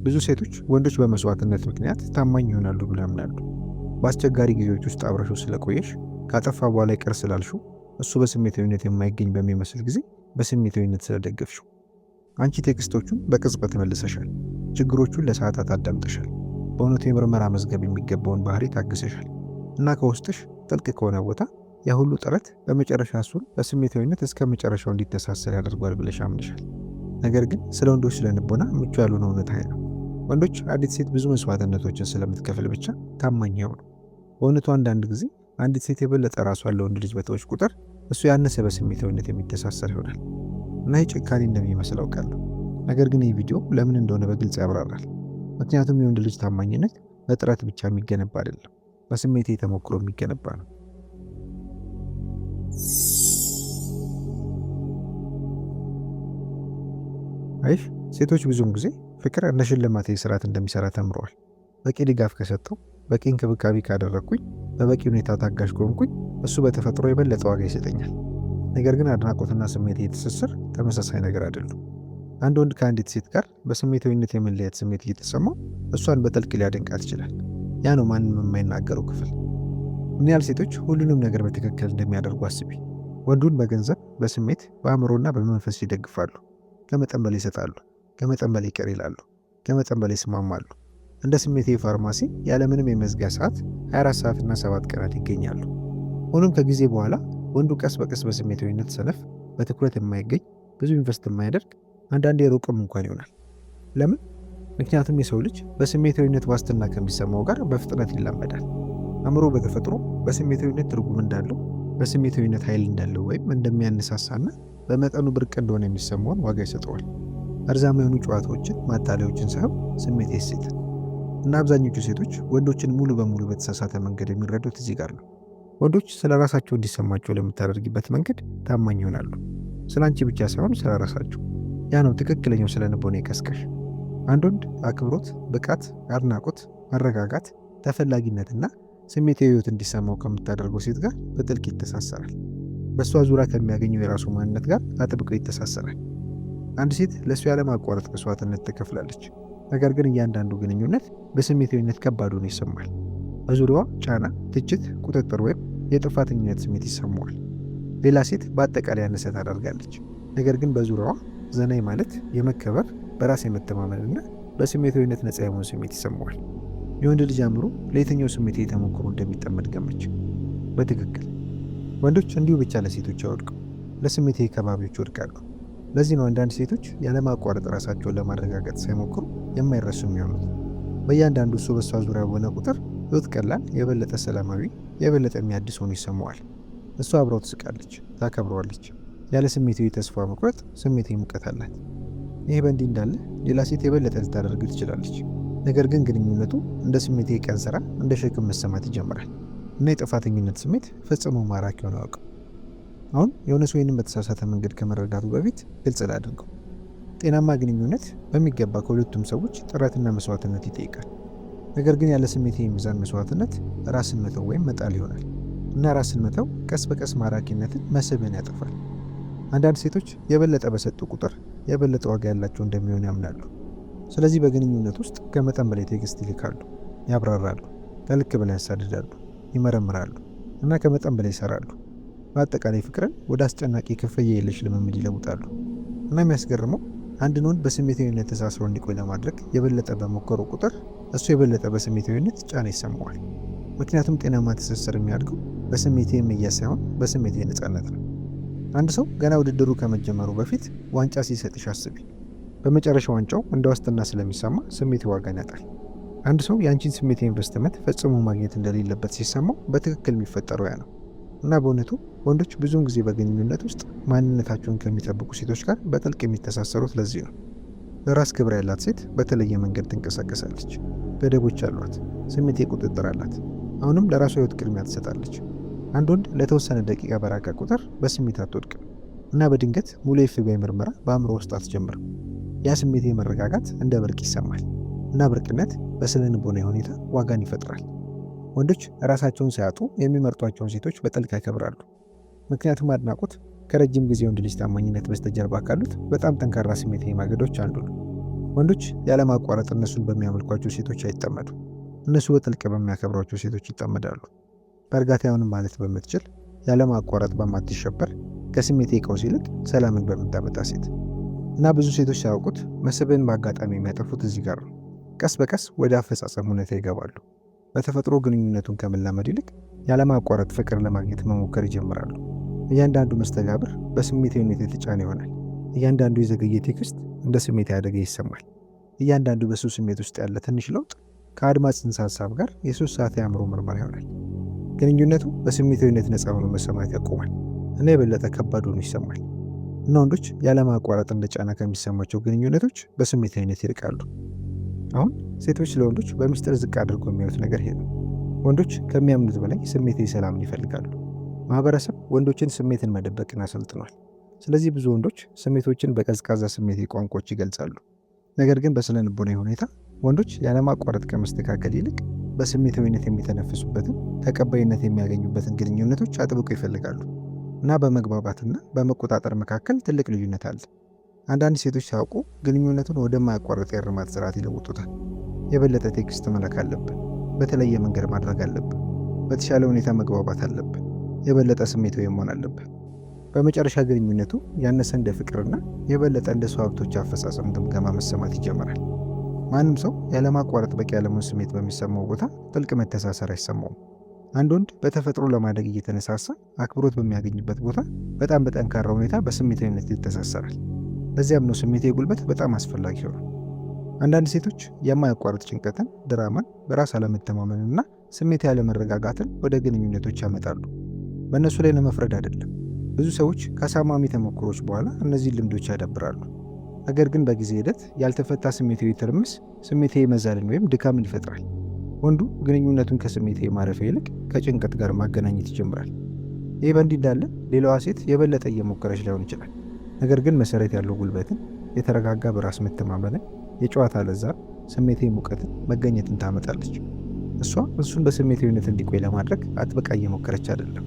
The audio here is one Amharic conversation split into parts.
ብዙ ሴቶች ወንዶች በመስዋዕትነት ምክንያት ታማኝ ይሆናሉ ብለው ያምናሉ። በአስቸጋሪ ጊዜዎች ውስጥ አብረሽው ስለቆየሽ፣ ካጠፋ በኋላ ይቅር ስላልሽው፣ እሱ በስሜታዊነት የማይገኝ በሚመስል ጊዜ በስሜታዊነት ስለደገፍሽው። አንቺ ቴክስቶቹን በቅጽበት መልሰሻል። ችግሮቹን ለሰዓታት አዳምጠሻል። በእውነቱ የምርመራ መዝገብ የሚገባውን ባህሪ ታግሰሻል እና ከውስጥሽ ጥልቅ ከሆነ ቦታ ያ ሁሉ ጥረት በመጨረሻ እሱን በስሜታዊነት እስከ መጨረሻው እንዲተሳሰር ያደርጓል ብለሽ አምንሻል። ነገር ግን ስለ ወንዶች ስለንቦና ምቹ ያልሆነ እውነታ ነው። ወንዶች አንዲት ሴት ብዙ መስዋዕትነቶችን ስለምትከፍል ብቻ ታማኝ ይሆኑ። በእውነቱ አንዳንድ ጊዜ አንዲት ሴት የበለጠ ራሷን ለወንድ ልጅ በተወች ቁጥር እሱ ያነሰ በስሜታዊነት የሚተሳሰር ይሆናል እና ይህ ጭካኔ እንደሚመስል አውቃለሁ። ነገር ግን ይህ ቪዲዮ ለምን እንደሆነ በግልጽ ያብራራል። ምክንያቱም የወንድ ልጅ ታማኝነት በጥረት ብቻ የሚገነባ አይደለም፣ በስሜቴ ተሞክሮ የሚገነባ ነው። አይሽ ሴቶች ብዙውን ጊዜ ፍቅር እንደ ሽልማት ስርዓት እንደሚሰራ ተምረዋል። በቂ ድጋፍ ከሰጠው፣ በቂ እንክብካቤ ካደረግኩኝ፣ በበቂ ሁኔታ ታጋሽ ከሆንኩኝ እሱ በተፈጥሮ የበለጠ ዋጋ ይሰጠኛል። ነገር ግን አድናቆትና ስሜት ትስስር ተመሳሳይ ነገር አይደሉም። አንድ ወንድ ከአንዲት ሴት ጋር በስሜታዊነት የመለየት ስሜት እየተሰማው እሷን በጥልቅ ሊያደንቃት ይችላል። ያ ነው ማንም የማይናገረው ክፍል። ምን ያህል ሴቶች ሁሉንም ነገር በትክክል እንደሚያደርጉ አስቢ። ወንዱን በገንዘብ፣ በስሜት፣ በአእምሮና በመንፈስ ይደግፋሉ። ከመጠን በላይ ይሰጣሉ። ከመጠን በላይ ይቅር ይላሉ። ከመጠን በላይ ይስማማሉ። እንደ ስሜቴ ፋርማሲ ያለምንም የመዝጊያ ሰዓት 24 ሰዓትና 7 ቀናት ይገኛሉ። ሆኖም ከጊዜ በኋላ ወንዱ ቀስ በቀስ በስሜታዊነት ሰነፍ፣ በትኩረት የማይገኝ፣ ብዙ ኢንቨስት የማያደርግ፣ አንዳንዴ ሩቅም እንኳን ይሆናል። ለምን? ምክንያቱም የሰው ልጅ በስሜታዊነት ዋስትና ከሚሰማው ጋር በፍጥነት ይላመዳል። አእምሮ በተፈጥሮ በስሜታዊነት ትርጉም እንዳለው፣ በስሜታዊነት ኃይል እንዳለው ወይም እንደሚያነሳሳና በመጠኑ ብርቅ እንደሆነ የሚሰማውን ዋጋ ይሰጠዋል። እርዛማ የሆኑ ጨዋታዎችን፣ ማታለያዎችን ሳይሆን ስሜት ሴትን እና አብዛኞቹ ሴቶች ወንዶችን ሙሉ በሙሉ በተሳሳተ መንገድ የሚረዱት እዚህ ጋር ነው። ወንዶች ስለ ራሳቸው እንዲሰማቸው ለምታደርጊበት መንገድ ታማኝ ይሆናሉ። ስለ አንቺ ብቻ ሳይሆን ስለ ራሳቸው። ያ ነው ትክክለኛው ስለ ልቦና ቀስቃሽ። አንድ ወንድ አክብሮት፣ ብቃት፣ አድናቆት፣ መረጋጋት፣ ተፈላጊነትና ስሜታዊ ህይወት እንዲሰማው ከምታደርገው ሴት ጋር በጥልቅ ይተሳሰራል። በእሷ ዙሪያ ከሚያገኘው የራሱ ማንነት ጋር አጥብቆ ይተሳሰራል። አንድ ሴት ለእሱ ያለማቋረጥ መስዋዕትነት ትከፍላለች። ነገር ግን እያንዳንዱ ግንኙነት በስሜታዊነት ከባድ ሆኖ ይሰማል። በዙሪያዋ ጫና፣ ትችት፣ ቁጥጥር ወይም የጥፋተኝነት ስሜት ይሰማዋል። ሌላ ሴት በአጠቃላይ ያነሰ ታደርጋለች። ነገር ግን በዙሪያዋ ዘናይ ማለት የመከበር፣ በራስ የመተማመንና በስሜታዊነት ነፃ የሆነ ስሜት ይሰማዋል። የወንድ ልጅ አእምሮ ለየትኛው ስሜት ተሞክሮ እንደሚጠመድ ገመች። በትክክል ወንዶች እንዲሁ ብቻ ለሴቶች አይወድቁም፣ ለስሜት ከባቢዎች ይወድቃሉ። ለዚህ ነው አንዳንድ ሴቶች ያለማቋረጥ ራሳቸውን ለማረጋገጥ ሳይሞክሩ የማይረሱ የሚሆኑት። በእያንዳንዱ እሱ በሷ ዙሪያ በሆነ ቁጥር ህይወት ቀላል፣ የበለጠ ሰላማዊ፣ የበለጠ የሚያድስ ሆኖ ይሰማዋል። እሷ አብረው ትስቃለች፣ ታከብረዋለች። ያለ ስሜታዊ ተስፋ መቁረጥ ስሜታዊ ሙቀት አላት። ይህ በእንዲህ እንዳለ ሌላ ሴት የበለጠ ልታደርግ ትችላለች። ነገር ግን ግንኙነቱ እንደ ስሜታዊ ቀን ስራ፣ እንደ ሸክም መሰማት ይጀምራል እና የጥፋተኝነት ስሜት ፈጽሞ ማራኪ ሆነ አያውቅም። አሁን የሆነ ሰው ይህንን በተሳሳተ መንገድ ከመረዳቱ በፊት ግልጽ ላድርገው። ጤናማ ግንኙነት በሚገባ ከሁለቱም ሰዎች ጥረትና መስዋዕትነት ይጠይቃል። ነገር ግን ያለ ስሜታዊ ሚዛን መስዋዕትነት ራስን መተው ወይም መጣል ይሆናል እና ራስን መተው ቀስ በቀስ ማራኪነትን፣ መስህብን ያጠፋል። አንዳንድ ሴቶች የበለጠ በሰጡ ቁጥር የበለጠ ዋጋ ያላቸው እንደሚሆን ያምናሉ። ስለዚህ በግንኙነት ውስጥ ከመጠን በላይ ቴክስት ይልካሉ፣ ያብራራሉ፣ ከልክ በላይ ያሳድዳሉ፣ ይመረምራሉ እና ከመጠን በላይ ይሰራሉ። በአጠቃላይ ፍቅርን ወደ አስጨናቂ ክፍያ የለሽ ልምምድ ይለውጣሉ። እና የሚያስገርመው አንድን ወንድ በስሜታዊነት ተሳስሮ እንዲቆይ ለማድረግ የበለጠ በሞከሩ ቁጥር እሱ የበለጠ በስሜታዊነት ጫና ይሰማዋል። ምክንያቱም ጤናማ ትስስር የሚያድገው በስሜታዊ መያዝ ሳይሆን በስሜታዊ ነፃነት ነው። አንድ ሰው ገና ውድድሩ ከመጀመሩ በፊት ዋንጫ ሲሰጥሽ አስቢ። በመጨረሻ ዋንጫው እንደ ዋስትና ስለሚሰማ ስሜት ዋጋን ያጣል። አንድ ሰው የአንቺን ስሜታዊ ኢንቨስትመንት ፈጽሞ ማግኘት እንደሌለበት ሲሰማው በትክክል የሚፈጠረው ያ ነው። እና በእውነቱ ወንዶች ብዙውን ጊዜ በግንኙነት ውስጥ ማንነታቸውን ከሚጠብቁ ሴቶች ጋር በጥልቅ የሚተሳሰሩት ለዚህ ነው። ለራስ ክብር ያላት ሴት በተለየ መንገድ ትንቀሳቀሳለች። ገደቦች አሏት። ስሜት ቁጥጥር አላት። አሁንም ለራሷ ህይወት ቅድሚያ ትሰጣለች። አንድ ወንድ ለተወሰነ ደቂቃ በራቀ ቁጥር በስሜት አትወድቅም እና በድንገት ሙሉ የኤፍቢአይ ምርመራ በአእምሮ ውስጥ አትጀምርም። ያ ስሜት መረጋጋት እንደ ብርቅ ይሰማል እና ብርቅነት በስነ ልቦናዊ ሁኔታ ዋጋን ይፈጥራል። ወንዶች ራሳቸውን ሳያጡ የሚመርጧቸውን ሴቶች በጥልቅ ያከብራሉ። ምክንያቱም አድናቆት ከረጅም ጊዜ ወንድ ልጅ ታማኝነት በስተጀርባ ካሉት በጣም ጠንካራ ስሜታዊ ማገዶች አንዱ ነው። ወንዶች ያለማቋረጥ እነሱን በሚያመልኳቸው ሴቶች አይጠመዱም። እነሱ በጥልቅ በሚያከብሯቸው ሴቶች ይጠመዳሉ። በእርጋታ አይሆንም ማለት በምትችል ያለማቋረጥ በማትሸበር ከስሜቴ ቀውስ ይልቅ ሰላምን በምታመጣ ሴት እና ብዙ ሴቶች ሳያውቁት መስህብን በአጋጣሚ የሚያጠፉት እዚህ ጋር ነው። ቀስ በቀስ ወደ አፈጻጸም ሁኔታ ይገባሉ። በተፈጥሮ ግንኙነቱን ከመላመድ ይልቅ ያለማቋረጥ ፍቅር ለማግኘት መሞከር ይጀምራሉ። እያንዳንዱ መስተጋብር በስሜታዊነት የተጫነ ይሆናል። እያንዳንዱ የዘገየ ቴክስት እንደ ስሜት አደጋ ይሰማል። እያንዳንዱ በሱ ስሜት ውስጥ ያለ ትንሽ ለውጥ ከአድማጭ ጽንሰ ሀሳብ ጋር የ3 ሰዓት የአእምሮ ምርመራ ይሆናል። ግንኙነቱ በስሜታዊነት ነፃ ሆኖ መሰማት ያቆማል እና የበለጠ ከባድ ሆኖ ይሰማል እና ወንዶች ያለማቋረጥ እንደ ጫና ከሚሰማቸው ግንኙነቶች በስሜታዊነት ይርቃሉ። አሁን ሴቶች ለወንዶች በምስጢር ዝቅ አድርጎ የሚያዩት ነገር ይሄ ነው። ወንዶች ከሚያምኑት በላይ ስሜታዊ ሰላምን ይፈልጋሉ። ማህበረሰብ ወንዶችን ስሜትን መደበቅን አሰልጥኗል። ስለዚህ ብዙ ወንዶች ስሜቶችን በቀዝቃዛ ስሜታዊ ቋንቋዎች ይገልጻሉ። ነገር ግን በስነ ልቦናዊ ሁኔታ ወንዶች ያለማቋረጥ ከመስተካከል ይልቅ በስሜታዊነት የሚተነፍሱበትን ተቀባይነት የሚያገኙበትን ግንኙነቶች አጥብቀው ይፈልጋሉ እና በመግባባትና በመቆጣጠር መካከል ትልቅ ልዩነት አለ። አንዳንድ ሴቶች ሲያውቁ ግንኙነቱን ወደማያቋርጥ የእርማት ስርዓት ይለውጡታል። የበለጠ ቴክስት መላክ አለብን፣ በተለየ መንገድ ማድረግ አለብን፣ በተሻለ ሁኔታ መግባባት አለብን፣ የበለጠ ስሜታዊ መሆን አለብን። በመጨረሻ ግንኙነቱ ያነሰ እንደ ፍቅርና የበለጠ እንደ ሰው ሀብቶች አፈጻጸም ግምገማ መሰማት ይጀምራል። ማንም ሰው ያለማቋረጥ በቂ ያለመሆን ስሜት በሚሰማው ቦታ ጥልቅ መተሳሰር አይሰማውም። አንድ ወንድ በተፈጥሮ ለማደግ እየተነሳሳ አክብሮት በሚያገኝበት ቦታ በጣም በጠንካራ ሁኔታ በስሜታዊነት ይተሳሰራል። በዚያም ነው ስሜታዊ ጉልበት በጣም አስፈላጊ ሆነ። አንዳንድ ሴቶች የማያቋርጥ ጭንቀትን፣ ድራማን፣ በራስ አለመተማመንና ስሜታዊ ያለመረጋጋትን ወደ ግንኙነቶች ያመጣሉ። በእነሱ ላይ ለመፍረድ አይደለም። ብዙ ሰዎች ከአሳማሚ ተሞክሮች በኋላ እነዚህን ልምዶች ያዳብራሉ። ነገር ግን በጊዜ ሂደት ያልተፈታ ስሜታዊ ትርምስ ስሜታዊ መዛልን ወይም ድካምን ይፈጥራል። ወንዱ ግንኙነቱን ከስሜታዊ ማረፊያ ይልቅ ከጭንቀት ጋር ማገናኘት ይጀምራል። ይህ በእንዲህ እንዳለ ሌላዋ ሴት የበለጠ እየሞከረች ላይሆን ይችላል። ነገር ግን መሰረት ያለው ጉልበትን፣ የተረጋጋ በራስ መተማመንን፣ የጨዋታ ለዛን፣ ስሜታዊ ሙቀትን፣ መገኘትን ታመጣለች። እሷ እሱን በስሜታዊነት እንዲቆይ ለማድረግ አጥብቃ እየሞከረች አይደለም።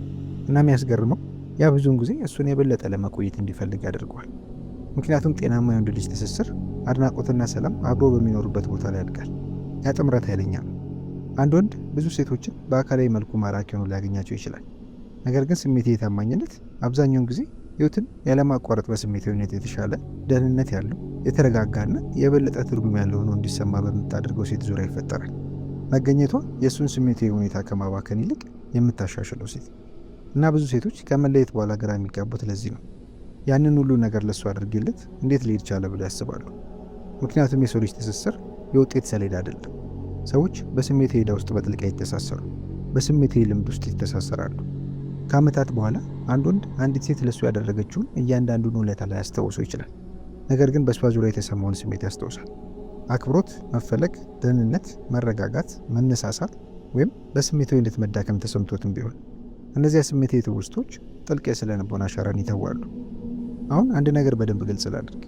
እና የሚያስገርመው ያ ብዙውን ጊዜ እሱን የበለጠ ለመቆየት እንዲፈልግ ያደርገዋል። ምክንያቱም ጤናማ የወንድ ልጅ ትስስር አድናቆትና ሰላም አብሮ በሚኖሩበት ቦታ ላይ ያድጋል። ያ ጥምረት ኃይለኛ ነው። አንድ ወንድ ብዙ ሴቶችን በአካላዊ መልኩ ማራኪ ሆኖ ሊያገኛቸው ይችላል። ነገር ግን ስሜታዊ ታማኝነት አብዛኛውን ጊዜ ሕይወትን ያለማቋረጥ በስሜታዊነት የተሻለ ደህንነት ያለው የተረጋጋና የበለጠ ትርጉም ያለው ሆኖ እንዲሰማ በምታደርገው ሴት ዙሪያ ይፈጠራል። መገኘቷ የእሱን ስሜታዊ ሁኔታ ከማባከን ይልቅ የምታሻሽለው ሴት እና ብዙ ሴቶች ከመለየት በኋላ ግራ የሚጋቡት ለዚህ ነው። ያንን ሁሉ ነገር ለሱ አድርጌለት እንዴት ሊሄድ ቻለ ብለው ያስባሉ። ምክንያቱም የሰው ልጅ ትስስር የውጤት ሰሌዳ አይደለም። ሰዎች በስሜታዊ ዕዳ ውስጥ በጥልቅ ይተሳሰሩ፣ በስሜታዊ ልምድ ውስጥ ይተሳሰራሉ። ከዓመታት በኋላ አንድ ወንድ አንዲት ሴት ለሱ ያደረገችውን እያንዳንዱን ውለታ ላይ ያስታውሰው ይችላል። ነገር ግን በእሷ ዙሪያ የተሰማውን ስሜት ያስታውሳል። አክብሮት፣ መፈለግ፣ ደህንነት፣ መረጋጋት፣ መነሳሳት ወይም በስሜታዊነት መዳከም ተሰምቶትም ቢሆን እነዚያ ስሜታዊ ትውስቶች ጥልቅ የስነ ልቦና አሻራን ይተዋሉ። አሁን አንድ ነገር በደንብ ግልጽ ላድርግ።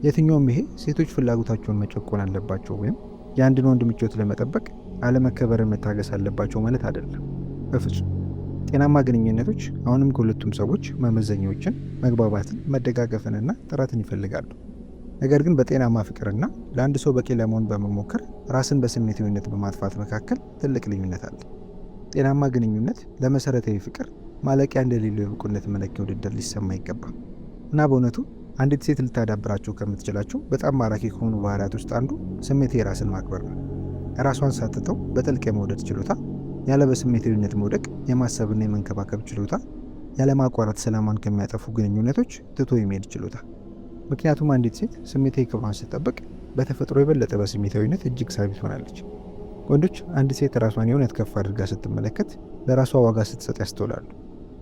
የትኛውም ይሄ ሴቶች ፍላጎታቸውን መጨቆን አለባቸው ወይም የአንድን ወንድ ምቾት ለመጠበቅ አለመከበርን መታገስ አለባቸው ማለት አይደለም። በፍጹም። ጤናማ ግንኙነቶች አሁንም ከሁለቱም ሰዎች መመዘኛዎችን፣ መግባባትን፣ መደጋገፍንና ጥረትን ይፈልጋሉ። ነገር ግን በጤናማ ፍቅርና ለአንድ ሰው በቂ ለመሆን በመሞከር ራስን በስሜታዊነት በማጥፋት መካከል ትልቅ ልዩነት አለ። ጤናማ ግንኙነት ለመሰረታዊ ፍቅር ማለቂያ እንደሌለው የብቁነት መለኪያ ውድድር ሊሰማ አይገባም እና በእውነቱ አንዲት ሴት ልታዳብራቸው ከምትችላቸው በጣም ማራኪ ከሆኑ ባህሪያት ውስጥ አንዱ ስሜታዊ ራስን ማክበር ነው። ራሷን ሳትተው በጥልቅ የመውደድ ችሎታ፣ ያለ በስሜታዊነት መውደቅ የማሰብና የመንከባከብ ችሎታ፣ ያለማቋረጥ ሰላሟን ከሚያጠፉ ግንኙነቶች ትቶ የሚሄድ ችሎታ። ምክንያቱም አንዲት ሴት ስሜታዊ ክብሯን ስትጠብቅ በተፈጥሮ የበለጠ በስሜታዊነት እጅግ ሳቢ ትሆናለች። ወንዶች አንድ ሴት ራሷን የእውነት ከፍ አድርጋ ስትመለከት ለራሷ ዋጋ ስትሰጥ ያስተውላሉ።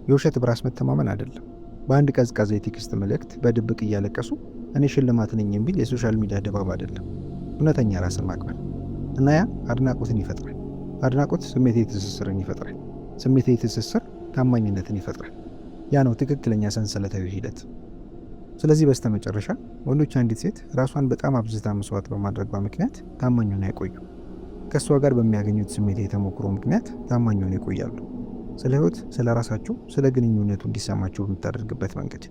የውሸት በራስ መተማመን አይደለም። በአንድ ቀዝቃዛ የቴክስት መልእክት በድብቅ እያለቀሱ እኔ ሽልማት ነኝ የሚል የሶሻል ሚዲያ ድባብ አይደለም። እውነተኛ ራስን ማክበር እና ያ አድናቆትን ይፈጥራል። አድናቆት ስሜታዊ ትስስርን ይፈጥራል። ስሜታዊ ትስስር ታማኝነትን ይፈጥራል። ያ ነው ትክክለኛ ሰንሰለታዊ ሂደት። ስለዚህ በስተመጨረሻ ወንዶች አንዲት ሴት ራሷን በጣም አብዝታ መስዋዕት በማድረጓ ምክንያት ታማኝ ሆነው አይቆዩ። ከእሷ ጋር በሚያገኙት ስሜታዊ ተሞክሮ ምክንያት ታማኝ ሆነው ይቆያሉ። ስለ ህይወት፣ ስለ ራሳቸው፣ ስለ ግንኙነቱ እንዲሰማቸው በምታደርግበት መንገድ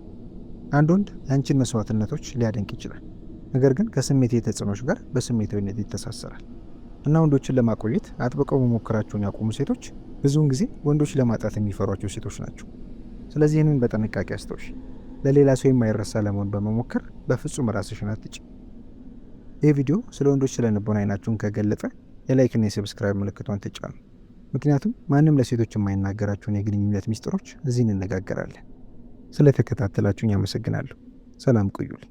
አንድ ወንድ ያንቺን መስዋዕትነቶች ሊያደንቅ ይችላል። ነገር ግን ከስሜት ተጽዕኖች ጋር በስሜታዊነት ይተሳሰራል እና ወንዶችን ለማቆየት አጥብቀው መሞከራቸውን ያቆሙ ሴቶች ብዙውን ጊዜ ወንዶች ለማጣት የሚፈሯቸው ሴቶች ናቸው። ስለዚህ ይህንን በጥንቃቄ አስተውሽ። ለሌላ ሰው የማይረሳ ለመሆን በመሞከር በፍጹም ራስሽን አትጭ። ይህ ቪዲዮ ስለ ወንዶች ስለ ልቦና አይናችሁን ከገለጸ የላይክና የሰብስክራይብ ምልክቷን ተጫኑ። ምክንያቱም ማንም ለሴቶች የማይናገራቸውን የግንኙነት ሚስጥሮች እዚህ እንነጋገራለን። ስለተከታተላችሁኝ አመሰግናለሁ። ሰላም ቆዩልኝ።